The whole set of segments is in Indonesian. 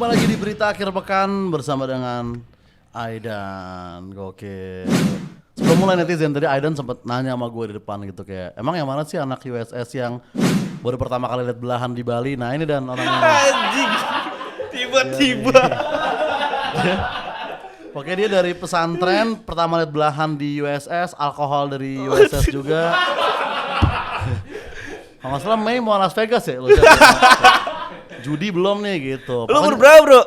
Kembali lagi di berita akhir pekan bersama dengan Aidan. Gokil. Sebelum mulai netizen tadi Aidan sempat nanya sama gue di depan gitu kayak, emang yang mana sih anak USS yang baru pertama kali lihat belahan di Bali? Nah ini dan orangnya. Anjing. Tiba-tiba. Oke, dia dari pesantren, pertama lihat belahan di USS, alkohol dari USS juga. Kalau nggak salah Mei mau Las Vegas ya? Judi belum nih gitu. Lu umur berapa, Bro?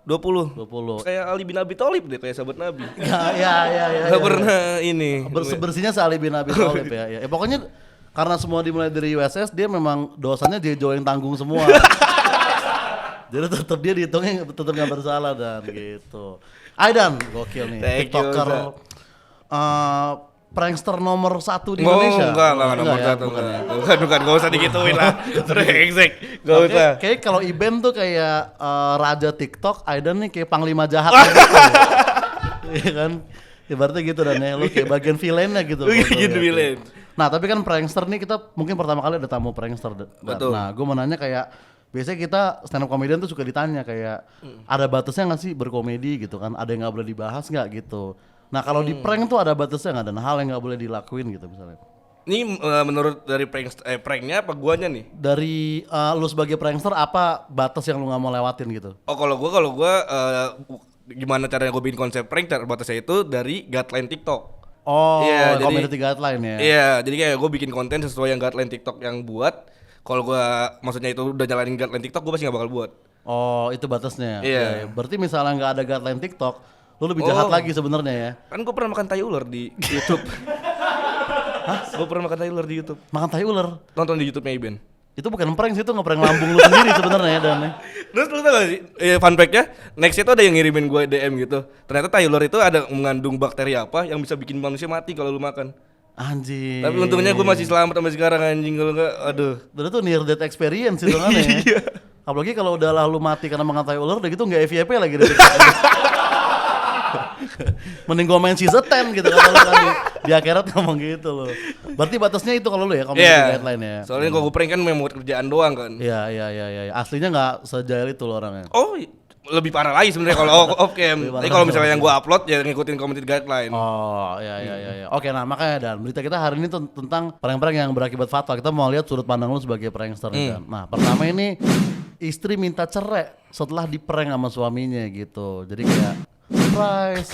20. 20. Kayak Ali bin Abi Thalib deh, kayak sahabat Nabi. Ya. Gak pernah ini. Bersihnya Ali bin Abi Thalib ya. Pokoknya karena semua dimulai dari USS, dia memang dosanya Jejo yang tanggung semua. Jadi tetap dia dihitungnya tetap nggak bersalah dan gitu. Aidan, gokil nih. Thank you, TikToker, prankster nomor 1 di Indonesia. Enggak nomor ya, 1. Bukan, gak usah digituin lah. Brengsek, gak usah. Kayak kalau Iben tuh kayak raja TikTok, Aidan nih kayak panglima jahat gitu. Iya kan? Ibaratnya gitu dan ya, lu kayak bagian villainnya gitu. Gitu villain. Nah tapi kan prankster nih kita mungkin pertama kali ada tamu prankster. Betul. Nah gue mau nanya kayak, biasanya kita stand up comedian tuh suka ditanya kayak, ada batasnya nggak sih berkomedi gitu kan? Ada yang nggak boleh dibahas nggak gitu? Nah kalau di prank tuh ada batasnya nggak, dan hal yang nggak boleh dilakuin gitu misalnya? Ini menurut dari pranknya apa guanya nih? Dari lu sebagai prankster apa batas yang lu nggak mau lewatin gitu? Oh kalau gua gimana caranya gue bikin konsep prank, batasnya itu dari guideline TikTok. Oh, Iya, community guideline ya? Iya, jadi kayak gue bikin konten sesuai yang guideline TikTok yang buat. Kalau gue maksudnya itu udah jalanin guideline TikTok, gue pasti gak bakal buat. Oh, itu batasnya. Iya. Berarti misalnya nggak ada guideline TikTok, lu lebih jahat lagi sebenarnya ya? Kan gue pernah makan tai ular di YouTube. Hah? Gue pernah makan tai ular di YouTube. Makan tai ular? Nonton di YouTube-nya Iben. Itu bukan prank sih, itu ngeprank lambung lu sendiri sebenarnya ya Dan. Terus lu tau gak sih, fun fact-nya, next itu ada yang ngirimin gue DM gitu. Ternyata tai ular itu ada mengandung bakteri apa yang bisa bikin manusia mati kalau lu makan. Anjing. Tapi untungnya gue masih selamat sampai sekarang anjing, kalau enggak aduh. Berarti tuh near death experience itu kan ya. Iya. Apalagi kalau udah lalu mati karena makan tai ular, udah gitu nggak FYP lagi deh. Mending gua main season 10 gitu kalau lu kan di akhirat ngomong gitu loh. Berarti batasnya itu kalau lu ya, community guideline ya. Soalnya kalau gue prank kan memang buat kerjaan doang kan. Iya. Aslinya nggak sejail itu loh orangnya. Oh, lebih parah lagi sebenarnya kalau off cam. Tapi kalau misalnya yang gue upload ya ngikutin community guideline. Oh, iya. Oke, nah makanya Dan, berita kita hari ini tentang prank-prank yang berakibat fatal. Kita mau lihat sudut pandang lu sebagai prankster Dan. Nah, pertama ini istri minta cerai setelah diprank sama suaminya gitu. Jadi kayak surprise,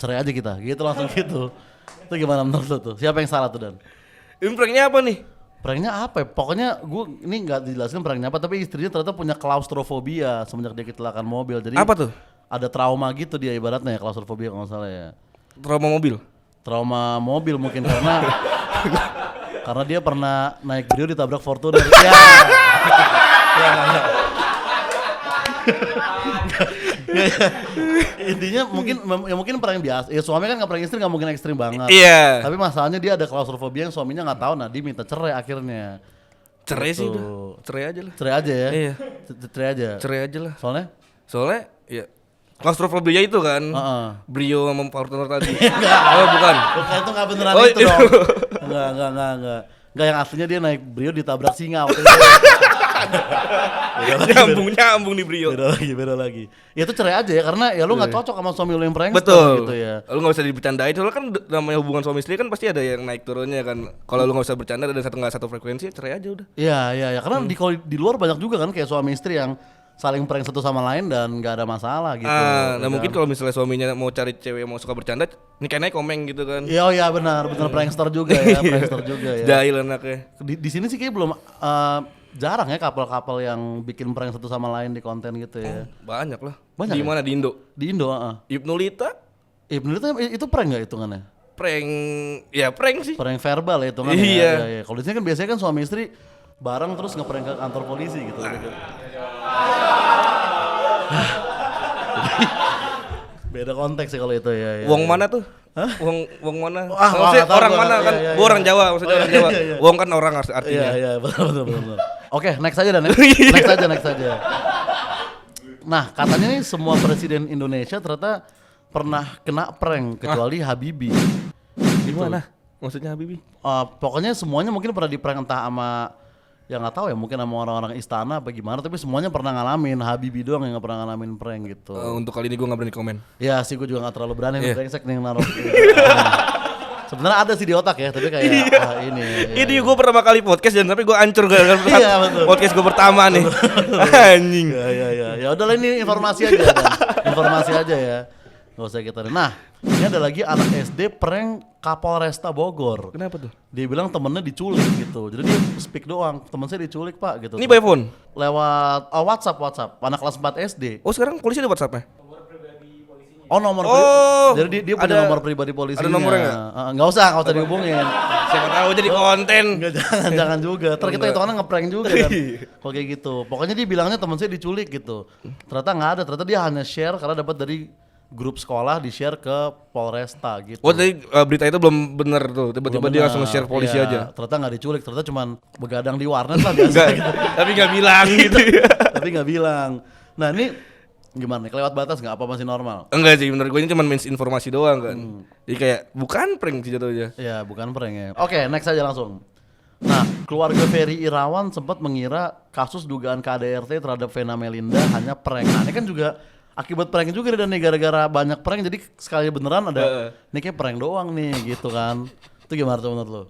cerai aja kita, gitu langsung gitu. Itu gimana menurut lu tuh? Siapa yang salah tuh Dan? Ini pranknya apa nih? Pranknya apa ya? Pokoknya gue ini nggak dijelaskan pranknya apa, tapi istrinya ternyata punya klaustrofobia semenjak dia kecelakaan mobil. Jadi Apa tuh? ada trauma gitu dia ibaratnya ya, klaustrofobia kalau nggak salah ya. Trauma mobil. Trauma mobil mungkin karena dia pernah naik Brio ditabrak Fortuner. Intinya mungkin prank biasa. Ya suami kan nggak prank istri nggak mungkin ekstrim banget. Iya. Tapi masalahnya dia ada klaustrofobia yang suaminya nggak tahu. Nah dia minta cerai akhirnya. Cerai sih Gitu. udah. Cerai aja lah. Cerai aja ya. Iya. Cerai aja. Cerai aja lah. Soalnya Ya klaustrofobia itu kan. Brio sama Fortuner tadi. Oh bukan. itu nggak beneran Oh, itu dong. Enggak. Enggak, yang aslinya dia naik Brio ditabrak singa waktu itu. Nyambung di Brio. Beda lagi. Ya itu cerai aja ya, karena ya lu nggak cocok sama suami lu yang prankster Betul. gitu ya. Lu nggak usah dibercandain. Soalnya kan namanya hubungan suami istri kan pasti ada yang naik turunnya kan. Kalau lu nggak usah bercanda dan nggak satu frekuensi, cerai aja udah. Iya. Karena kalau di luar banyak juga kan kayak suami istri yang saling prank satu sama lain dan nggak ada masalah gitu. Nah mungkin kalau misalnya suaminya mau cari cewek yang mau suka bercanda, nikahin aja komeng gitu kan. Iya benar prankster juga ya, prankster juga ya. Jahil anaknya. Di sini sih kayak belum jarang ya couple-couple yang bikin prank satu sama lain di konten gitu ya. Banyak lah. Banyak Di ya? mana? Di Indo. Di Indo, Ibnulita itu prank nggak hitungannya? prank sih. Prank verbal ya hitungannya. Iya. Ya. Kalau di sini kan biasanya kan suami istri bareng terus ngeprank ke kantor polisi gitu. Beda konteks sih kalau itu ya. Wong mana tuh? Hah? Wong mana? Wah, Maksudnya nggak tahu orang gua. mana kan? Iya. Gua orang Jawa, maksudnya orang Jawa. Iya. Wong kan orang artinya. Iya, betul. Oke, next aja Dan ya. Next aja. Nah, katanya nih semua presiden Indonesia ternyata pernah kena prank kecuali Habibie. Gimana? Maksudnya Habibie? Pokoknya semuanya mungkin pernah di prank entah sama Ya nggak tahu ya, mungkin sama orang-orang istana apa gimana, tapi semuanya pernah ngalamin. Habibie doang yang nggak pernah ngalamin prank gitu. Untuk kali ini gue nggak berani komen. Ya sih, gue juga nggak terlalu berani Iya. brengsek nih naruh. Sebenarnya ada sih di otak ya, tapi kayak ini. Ini gue pertama kali podcast dan tapi gue hancur gara-gara Iya, betul. podcast gue pertama nih. Anjing. Ya udahlah, ini informasi aja Dan. Informasi aja ya. Gak usah kita. Nah, ini ada lagi anak SD prank Kapolresta Bogor. Kenapa tuh? Dia bilang temennya diculik gitu. Jadi dia speak doang, temen saya diculik pak gitu. Ini by phone. Lewat WhatsApp. Anak kelas 4 SD. Oh sekarang polisi ada WhatsApp-nya? Oh nomor Oh, jadi dia punya ada- nomor pribadi polisinya. ada nomornya nggak? Nggak usah dihubungin. Siapa tahu jadi konten. Enggak, jangan juga. Ntar kita hitungannya ngeprank juga kan. Kalau kayak gitu. Pokoknya dia bilangnya teman saya diculik gitu. Ternyata nggak ada. Ternyata dia hanya share karena dapat dari grup sekolah, di share ke Polresta gitu. Oh tadi berita itu belum benar tuh. Tiba-tiba Belum dia benar. langsung share polisi Iya, aja. Ternyata nggak diculik. Ternyata cuman begadang di warnet lah biasa Enggak, gitu. tapi nggak bilang gitu. Tapi nggak bilang. Nah ini gimana nih? Kelewat batas nggak? Apa masih normal? Enggak sih, menurut gue ini cuma misinformasi doang kan. Jadi kayak bukan prank sih jatuhnya. Ya bukan prank ya. Oke, next aja langsung. Nah, keluarga Ferry Irawan sempat mengira kasus dugaan KDRT terhadap Vena Melinda hanya prank. Nah, ini kan juga akibat prank juga dan nih gara-gara banyak prank jadi sekali beneran ada ini kayak prank doang nih gitu kan. Itu gimana tuh menurut lo?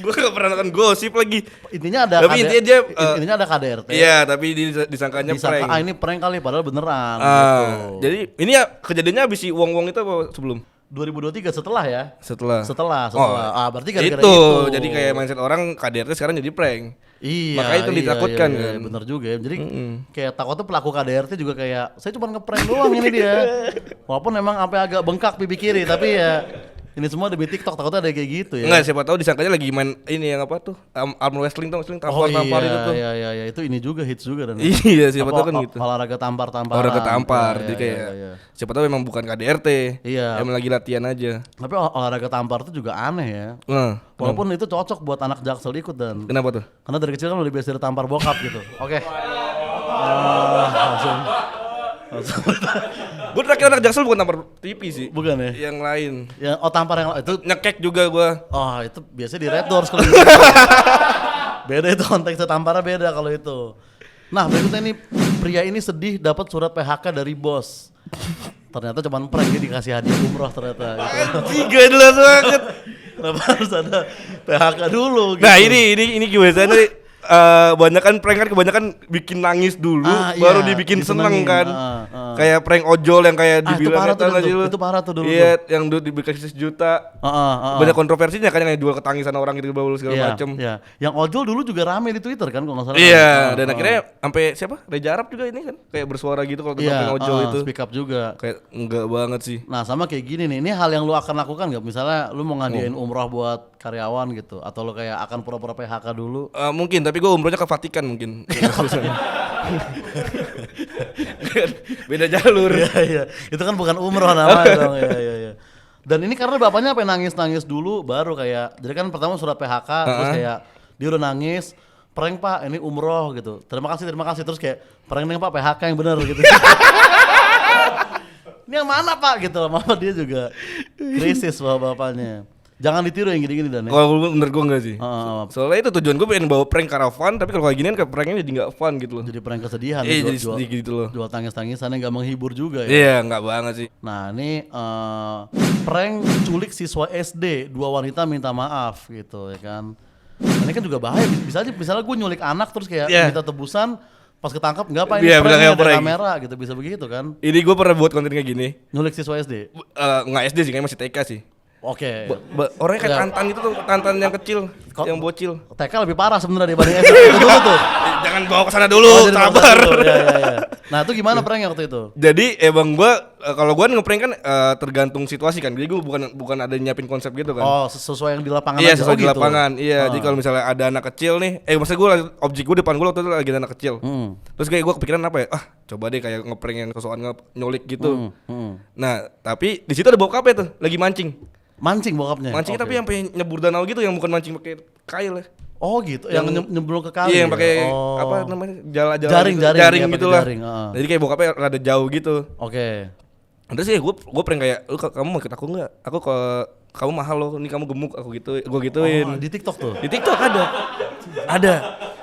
Gue gak pernah nonton gosip lagi. Intinya ada Tapi intinya dia, intinya ada KDRT. Iya, tapi disangkanya Disangka, prank. ini prank kali padahal beneran gitu. Jadi ini ya kejadiannya abis si Wong itu apa sebelum? 2023 setelah ya? Setelah. Berarti gara-gara itu. itu. Jadi kayak mindset orang KDRT sekarang jadi prank. Iya, Makanya itu ditakutkan kan. Bener juga ya. Jadi kayak takutnya pelaku KDRT juga kayak saya cuma ngeprank doang ini dia. Walaupun memang sampai agak bengkak pipi kiri, tapi ya ini semua demi TikTok, takutnya ada kayak gitu ya. Enggak, siapa tahu disangkanya lagi main ini yang apa tuh? Arm wrestling tuh, tampar-tampar itu tuh. Iya, itu ini juga hits juga dan. Iya, siapa tahu kan gitu. Olahraga tampar-tamparan. Olahraga tampar, Iya, jadi kayak iya. siapa tahu memang bukan KDRT. Iya. Emang lagi latihan aja. Tapi olahraga tampar itu juga aneh ya. Nah, Walaupun itu cocok buat anak Jaksel ikut dan. kenapa tuh? Karena dari kecil kan udah biasa ditampar bokap gitu. Oke. Langsung. Gue terakhir anak Jaksel bukan tampar TV sih. Bukan ya? Yang lain. Ya, tampar yang itu. Nyekek juga gua. Oh itu biasanya di Red Doors kalau gitu. Beda itu konteksnya, tamparnya beda kalau itu. Nah berikutnya ini, pria ini sedih dapat surat PHK dari bos. Ternyata cuma prank, dia dikasih hadiah umroh ternyata gitu. Tiga jelas banget. Kenapa harus ada PHK dulu gitu. Nah ini gimana nih? Kebanyakan prank kan kebanyakan bikin nangis dulu, baru iya, dibikin seneng disenengin. kan. Kayak prank ojol yang kayak itu dibilang parah tuh nggak sih dulu, lu? itu parah tuh dulu Iya, yang dulu dikasih 1 juta. Banyak kontroversinya kan yang jual ketangisan orang gitu segala Iya, macem. iya. Yang ojol dulu juga rame di Twitter kan kalau nggak salah. Iya, dan akhirnya sampai siapa? Reja Arab juga ini kan kayak bersuara gitu kalau tentang prank ojol itu. Speak up juga. Kayak enggak banget sih. Nah sama kayak gini nih, ini hal yang lu akan lakukan nggak? Misalnya lu mau ngadain umroh buat karyawan gitu, atau lu kayak akan pura-pura PHK dulu? Mungkin, tapi gue umrohnya ke Vatikan mungkin. Beda jalur. Iya, itu kan bukan umroh namanya dong. Iya. Dan ini karena bapaknya sampai nangis dulu, baru kayak, jadi kan pertama surat PHK, terus kayak dia udah nangis, prank pak, ini umroh gitu. Terima kasih, terus kayak prank nih pak, PHK yang benar gitu. Ini yang mana pak gitu, mama dia juga krisis bapaknya. Jangan ditiru yang gini-gini dan ya. Kalau bener gue enggak sih. Heeh. Soalnya itu tujuan gue pengen bawa prank karena fun, tapi kalau kayak ginian ke pranknya jadi nggak fun gitu loh. Jadi prank kesedihan, Jadi sedih gitu loh. jual tangis-tangisannya nggak menghibur juga ya. Iya, nggak banget sih. Nah ini prank culik siswa SD, 2 wanita minta maaf gitu ya kan. Nah, ini kan juga bahaya, bisa aja misalnya gue nyulik anak terus kayak minta tebusan, pas ketangkap nggak apa ini Iya, prank, bilangnya ada prank. kamera gitu, bisa begitu kan. Ini gue pernah buat konten kayak gini. Nyulik siswa SD. Nggak SD sih, kayaknya masih TK sih. Oke. Orangnya kayak Ya. Tantan itu tuh, Tantan yang kecil, yang bocil. TK lebih parah sebenarnya dibanding SD. Itu dulu tuh. Jangan bawa ke sana dulu, jadi sabar. dulu. Ya. Nah itu gimana pranknya waktu itu? Jadi emang gua kalau gua ngeprank kan tergantung situasi kan. Jadi gua bukan ada nyiapin konsep gitu kan. Oh sesuai yang di lapangan Iya, aja. sesuai di gitu. lapangan. Iya, jadi kalau misalnya ada anak kecil nih, maksudnya gua objek gua depan gua waktu itu lagi ada anak kecil. Terus kayak gua kepikiran apa ya? Coba deh kayak ngeprank yang sosokan nyulik gitu. Nah, tapi di situ ada bokap tuh, lagi mancing. Mancing bokapnya. Mancingnya Oke. tapi sampai nyebur danau gitu, yang bukan mancing pakai kail ya. Oh gitu, yang nyemplung ke kali. Iya, yang ya? pakai Oh. apa namanya? Jaring Jaring, gitu, iya, pakai gitu lah. jaring, Jadi kayak bokapnya rada jauh gitu. Oke. Terus ya gue prank kayak, kamu mau ikut aku nggak? Aku ke kamu mahal loh, ini kamu gemuk, aku gitu, gue gituin. Oh, di TikTok tuh. Di TikTok ada. Ada.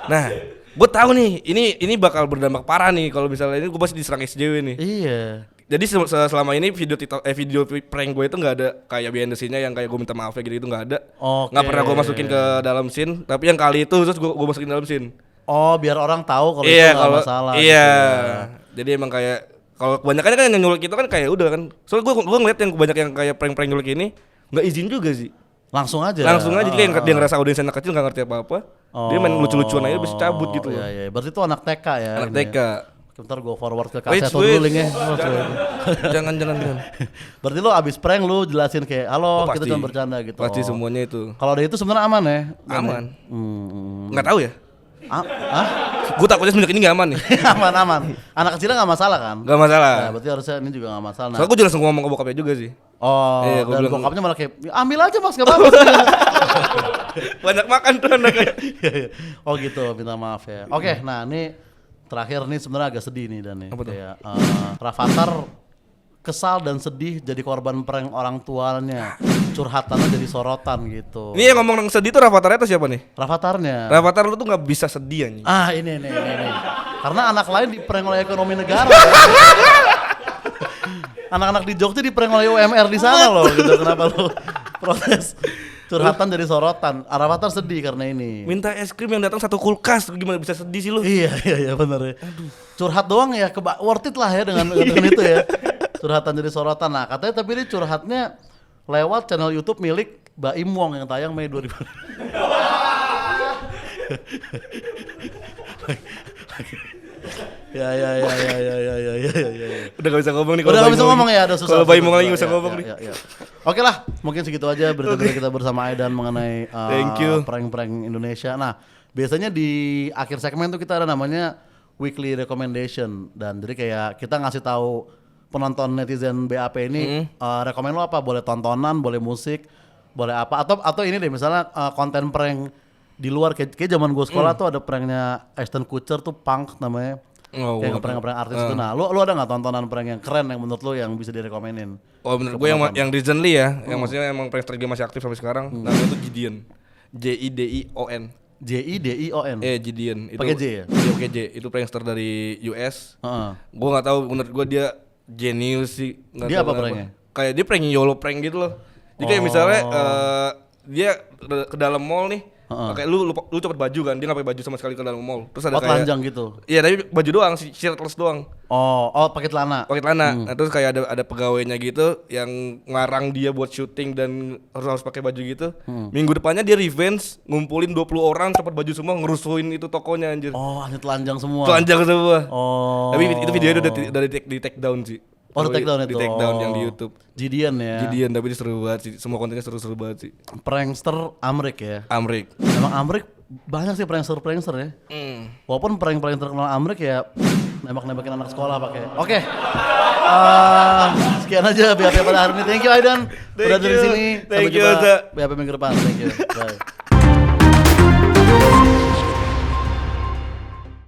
Nah, gue tahu nih, ini bakal berdampak parah nih kalau misalnya ini gue pasti diserang SJW nih. Iya. Jadi selama ini video video prank gue itu nggak ada kayak behind the scene-nya yang kayak gue minta maaf gitu nggak ada. Oke. Nggak pernah gue masukin ke dalam scene, tapi yang kali itu terus gue masukin dalam scene. Oh, biar orang tahu kalau Iya, itu nggak masalah. Iya. Gitu. Jadi emang kayak kalau kebanyakan kan yang nyulik itu kan kayak udah kan. Soalnya gue ngeliat yang banyak yang kayak prank-prank nyulik ini nggak izin juga sih. Langsung aja. Jadi dia ngerasa audiens anak kecil nggak ngerti apa-apa. Dia main lucu-lucuan aja bisa cabut gitu loh. Iya. Berarti itu anak TK ya. Anak ini TK. Ya? Bentar gue forward ke Wait, kaset dulu linknya. Jangan. Berarti lo abis prank lu jelasin kayak halo kita cuma bercanda gitu. Pasti semuanya itu. Kalau ada itu sebenarnya aman ya? Aman. Nggak tahu ya. Gue takutnya semenjak ini nggak aman nih. Aman. Anak kecilnya nggak masalah kan? Nggak masalah. Nah, berarti harusnya ini juga nggak masalah. Soalnya gue juga langsung ngomong ke bokapnya juga sih. Oh, iya, dan bokapnya malah kayak ambil aja mas, nggak apa-apa. Banyak makan tuh anaknya. Oh gitu, minta maaf ya. Oke, nah ini terakhir nih sebenarnya agak sedih nih Dan nih. Apa tuh? Kayak Rafathar kesal dan sedih jadi korban prank orang tuanya. Curhatannya jadi sorotan gitu. Ini yang ngomong sedih tuh Rafathar itu siapa nih? Rafatarnya. Rafathar lu tuh nggak bisa sedih anjing. Ini. Karena anak lain di prank oleh ekonomi negara. Anak-anak di Jogja di prank oleh UMR di sana loh gitu. Kenapa lu protes? Curhatan jadi sorotan. Rafathar sedih karena ini. Minta es krim yang datang satu kulkas, gimana bisa sedih sih lu? Iya benar ya. Curhat doang ya, worth it lah ya dengan itu ya. Curhatan jadi sorotan. Nah katanya tapi ini curhatnya lewat channel YouTube milik Baim Wong yang tayang Mei 2000. Ya. Udah gak bisa ngomong nih. Udah gak bisa ngomong ya, udah susah. Kalau Baim Wong lagi gak bisa ngomong nih. Ya. Oke lah, mungkin segitu aja berita-berita kita bersama Aidan mengenai prank-prank Indonesia. Nah, biasanya di akhir segmen tuh kita ada namanya weekly recommendation dan jadi kayak kita ngasih tahu penonton netizen BAP ini rekomen lo apa? Boleh tontonan, boleh musik, boleh apa? Atau ini deh misalnya konten prank di luar kayak zaman gue sekolah tuh ada pranknya Ashton Kutcher tuh punk namanya. Kayak ngeprank artis itu. Nah, lu ada nggak tontonan prank yang keren yang menurut lu yang bisa direkomenin? Oh menurut gue yang recently ya, yang maksudnya emang prankster dia masih aktif sampai sekarang, namanya itu Gideon. JIDION. JIDION. Gideon. Itu pakai J ya? Iya pakai J. Itu prankster dari US. Gue nggak tahu, menurut gue dia genius sih. Dia apa pranknya? Kayak dia prank YOLO prank gitu loh. Jadi kayak misalnya dia ke dalam mall nih. Kayak lu cepet baju kan, dia nggak pakai baju sama sekali ke dalam mall. Terus ada kayak telanjang gitu. Iya, tapi baju doang, shirtless doang. Oh, pakai celana. Nah, terus kayak ada pegawainya gitu yang ngarang dia buat syuting dan harus pakai baju gitu. Minggu depannya dia revenge, ngumpulin 20 orang cepet baju semua, ngerusuhin itu tokonya anjir. Oh, hanya telanjang semua. Telanjang semua. Oh. Tapi itu videonya udah di take down sih. Oh, di take down itu. Di take down yang di YouTube. Gideon ya. Gideon, tapi itu seru banget sih. Semua kontennya seru-seru banget sih. Prankster Amrik ya. Amrik. Emang Amrik banyak sih prankster ya. Walaupun prank terkenal Amrik ya nembak-nembakin anak sekolah pakai. Oke. Sekian aja BAP pada hari ini. Thank you Aidan. Udah dari sini. Sampai jumpa BAP minggu depan. Thank you. Bye.